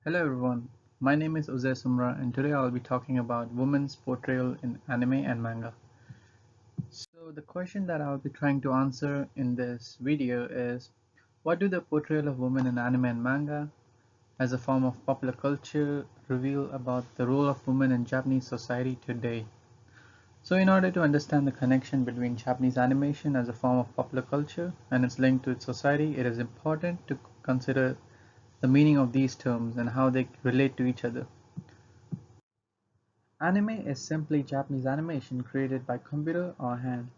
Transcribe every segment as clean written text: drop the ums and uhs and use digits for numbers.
Hello everyone, my name is Uzair Sumra and today I'll be talking about women's portrayal in anime and manga. So the question that I'll be trying to answer in this video is, what do the portrayal of women in anime and manga as a form of popular culture reveal about the role of women in Japanese society today? So in order to understand the connection between Japanese animation as a form of popular culture and its link to its society, it is important to consider the meaning of these terms and how they relate to each other. Anime is simply Japanese animation created by computer or hand.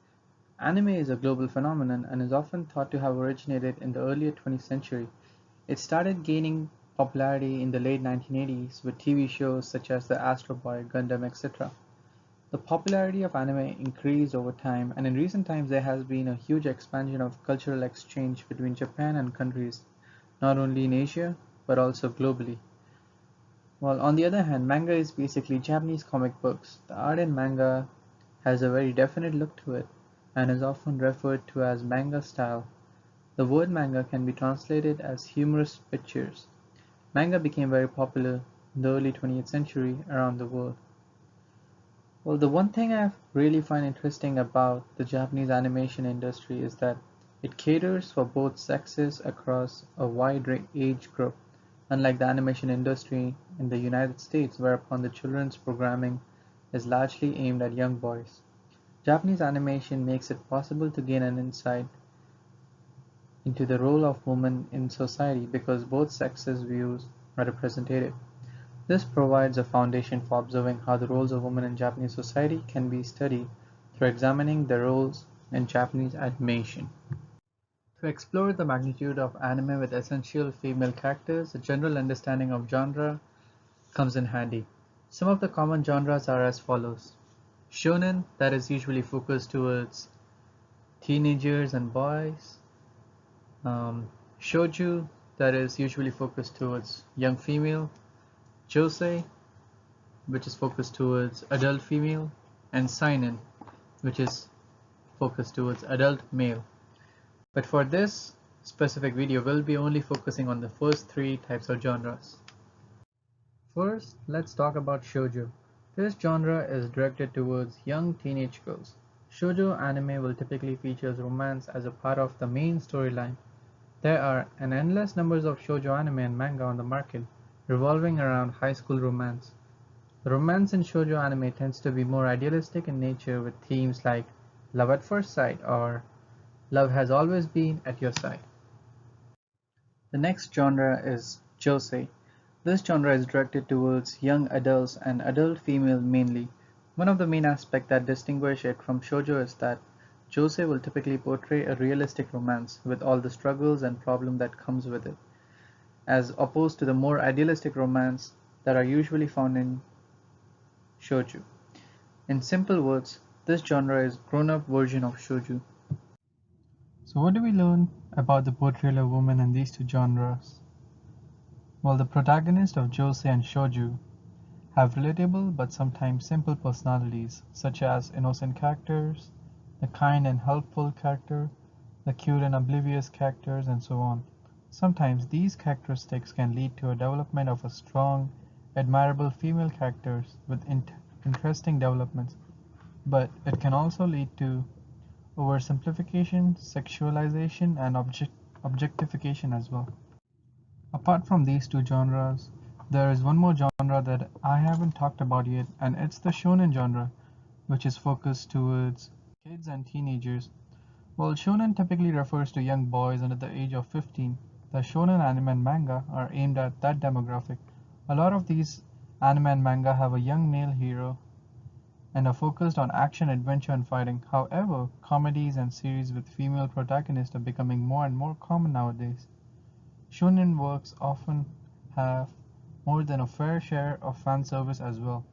Anime is a global phenomenon and is often thought to have originated in the earlier 20th century. It started gaining popularity in the late 1980s with TV shows such as the Astro Boy, Gundam, etc. The popularity of anime increased over time, and in recent times there has been a huge expansion of cultural exchange between Japan and countries, not only in Asia but also globally. While on the other hand, manga is basically Japanese comic books. The art in manga has a very definite look to it and is often referred to as manga style. The word manga can be translated as humorous pictures. Manga became very popular in the early 20th century around the world. Well, the one thing I really find interesting about the Japanese animation industry is that it caters for both sexes across a wide age group, unlike the animation industry in the United States, whereupon the children's programming is largely aimed at young boys. Japanese animation makes it possible to gain an insight into the role of women in society because both sexes' views are represented. This provides a foundation for observing how the roles of women in Japanese society can be studied through examining the roles in Japanese animation. To explore the magnitude of anime with essential female characters, a general understanding of genre comes in handy. Some of the common genres are as follows: shonen, that is usually focused towards teenagers and boys; shoujo, that is usually focused towards young female; josei, which is focused towards adult female; and seinen, which is focused towards adult male. But for this specific video, we'll be only focusing on the first three types of genres. First, let's talk about shoujo. This genre is directed towards young teenage girls. Shoujo anime will typically feature romance as a part of the main storyline. There are an endless numbers of shoujo anime and manga on the market, revolving around high school romance. The romance in shoujo anime tends to be more idealistic in nature with themes like love at first sight or love has always been at your side. The next genre is josei. This genre is directed towards young adults and adult female mainly. One of the main aspects that distinguish it from shoujo is that josei will typically portray a realistic romance with all the struggles and problems that comes with it, as opposed to the more idealistic romance that are usually found in shoujo. In simple words, this genre is grown-up version of shoujo. So what do we learn about the portrayal of women in these two genres? Well, the protagonists of josei and shoujo have relatable but sometimes simple personalities, such as innocent characters, the kind and helpful character, the cute and oblivious characters, and so on. Sometimes these characteristics can lead to a development of a strong, admirable female characters with interesting developments, but it can also lead to oversimplification, sexualization, and objectification as well. Apart from these two genres, there is one more genre that I haven't talked about yet, and it's the shonen genre, which is focused towards kids and teenagers. While shonen typically refers to young boys under the age of 15, the shonen anime and manga are aimed at that demographic. A lot of these anime and manga have a young male hero and are focused on action, adventure, and fighting. However, comedies and series with female protagonists are becoming more and more common nowadays. Shonen works often have more than a fair share of fan service as well.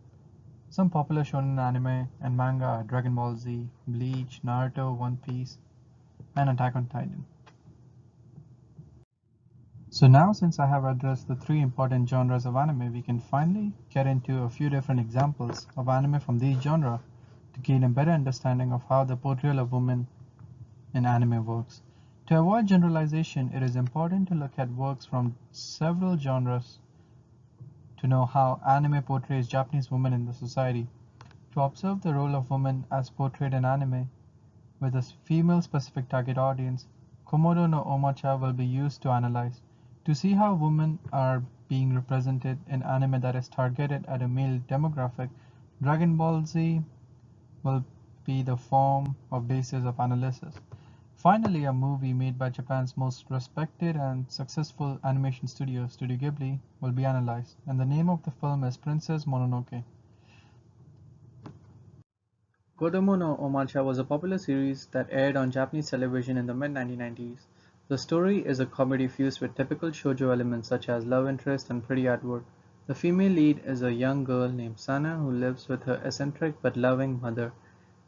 Some popular shonen anime and manga are Dragon Ball Z, Bleach, Naruto, One Piece, and Attack on Titan. So now, since I have addressed the three important genres of anime, we can finally get into a few different examples of anime from these genres to gain a better understanding of how the portrayal of women in anime works. To avoid generalization, it is important to look at works from several genres to know how anime portrays Japanese women in the society. To observe the role of women as portrayed in anime with a female specific target audience, Komodo no Omocha will be used to analyze. To see how women are being represented in anime that is targeted at a male demographic, Dragon Ball Z will be the form or basis of analysis. Finally, a movie made by Japan's most respected and successful animation studio, Studio Ghibli, will be analyzed, and the name of the film is Princess Mononoke. Kodomo no Omacha was a popular series that aired on Japanese television in the mid-1990s. The story is a comedy fused with typical shoujo elements such as love interest and pretty artwork. The female lead is a young girl named Sana who lives with her eccentric but loving mother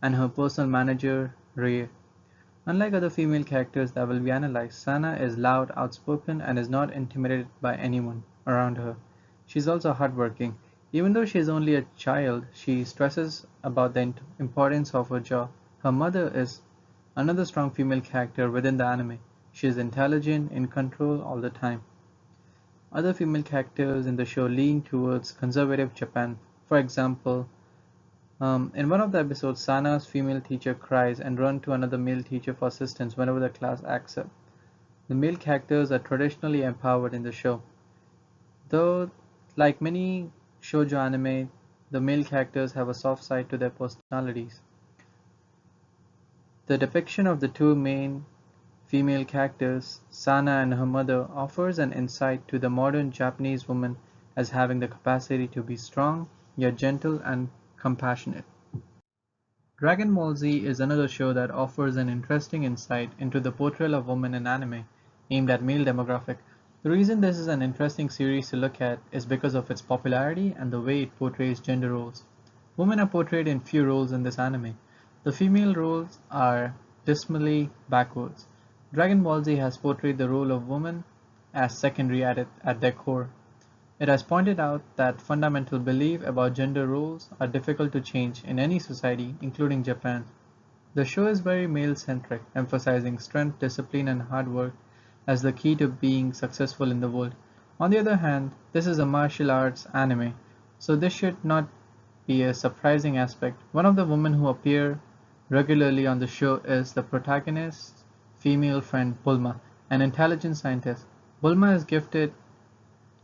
and her personal manager, Rie. Unlike other female characters that will be analyzed, Sana is loud, outspoken, and is not intimidated by anyone around her. She is also hardworking. Even though she is only a child, she stresses about the importance of her job. Her mother is another strong female character within the anime. She is intelligent, in control all the time. Other female characters in the show lean towards conservative Japan. For example, in one of the episodes, Sana's female teacher cries and runs to another male teacher for assistance whenever the class acts up. The male characters are traditionally empowered in the show, though, like many shoujo anime, the male characters have a soft side to their personalities. The depiction of the two main female characters, Sana and her mother, offers an insight to the modern Japanese woman as having the capacity to be strong, yet gentle and compassionate. Dragon Ball Z is another show that offers an interesting insight into the portrayal of women in anime, aimed at male demographic. The reason this is an interesting series to look at is because of its popularity and the way it portrays gender roles. Women are portrayed in few roles in this anime. The female roles are dismally backwards. Dragon Ball Z has portrayed the role of woman as secondary at their core. It has pointed out that fundamental beliefs about gender roles are difficult to change in any society, including Japan. The show is very male-centric, emphasizing strength, discipline, and hard work as the key to being successful in the world. On the other hand, this is a martial arts anime, so this should not be a surprising aspect. One of the women who appear regularly on the show is the protagonist's female friend Bulma, an intelligent scientist. Bulma is gifted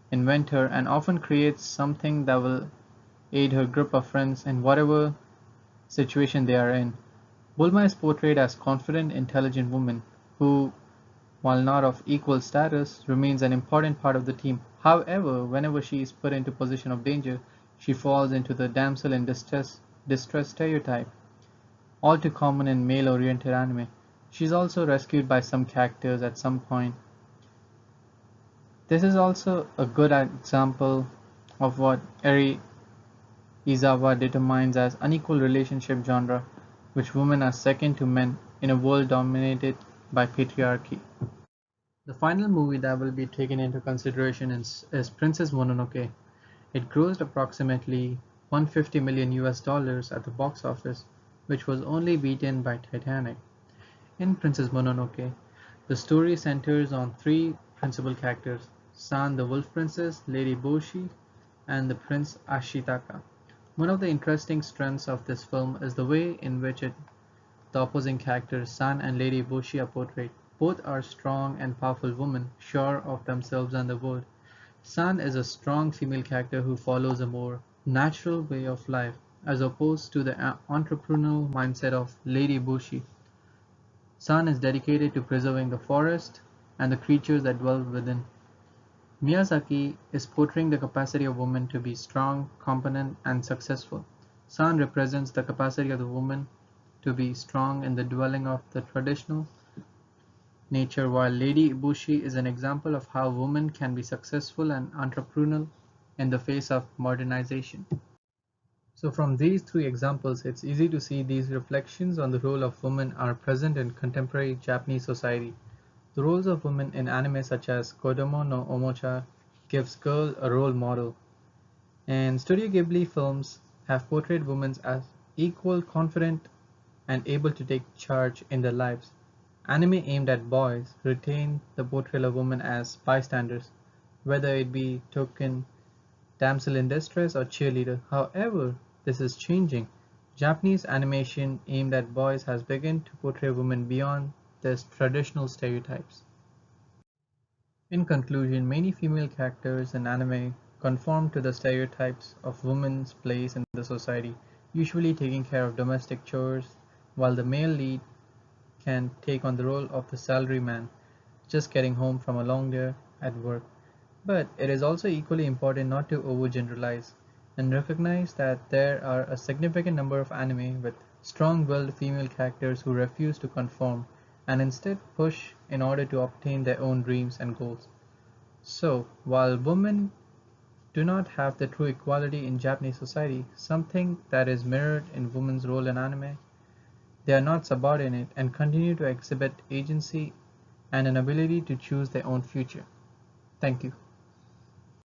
inventor and often creates something that will aid her group of friends in whatever situation they are in. Bulma is portrayed as confident, intelligent woman who, while not of equal status, remains an important part of the team. However, whenever she is put into position of danger, she falls into the damsel in distress stereotype, all too common in male-oriented anime. She is also rescued by some characters at some point. This is also a good example of what Eri Izawa determines as unequal relationship genre, which women are second to men in a world dominated by patriarchy. The final movie that will be taken into consideration is Princess Mononoke. It grossed approximately 150 million US dollars at the box office, which was only beaten by Titanic. In Princess Mononoke, the story centers on three principal characters: San the Wolf Princess, Lady Boshi, and the Prince Ashitaka. One of the interesting strengths of this film is the way in which the opposing characters San and Lady Boshi are portrayed. Both are strong and powerful women, sure of themselves and the world. San is a strong female character who follows a more natural way of life, as opposed to the entrepreneurial mindset of Lady Boshi. San is dedicated to preserving the forest and the creatures that dwell within. Miyazaki is portraying the capacity of women to be strong, competent, and successful. San represents the capacity of the woman to be strong in the dwelling of the traditional nature, while Lady Ibushi is an example of how women can be successful and entrepreneurial in the face of modernization. So from these three examples, it's easy to see these reflections on the role of women are present in contemporary Japanese society. The roles of women in anime such as Kodomo no Omocha gives girl a role model, and Studio Ghibli films have portrayed women as equal, confident, and able to take charge in their lives. Anime aimed at boys retain the portrayal of women as bystanders, whether it be token damsel in distress, or cheerleader. However, this is changing. Japanese animation aimed at boys has begun to portray women beyond these traditional stereotypes. In conclusion, many female characters in anime conform to the stereotypes of women's place in the society, usually taking care of domestic chores, while the male lead can take on the role of the salaryman, just getting home from a long day at work. But it is also equally important not to overgeneralize and recognize that there are a significant number of anime with strong-willed female characters who refuse to conform and instead push in order to obtain their own dreams and goals. So, while women do not have the true equality in Japanese society, something that is mirrored in women's role in anime, they are not subordinate and continue to exhibit agency and an ability to choose their own future. Thank you.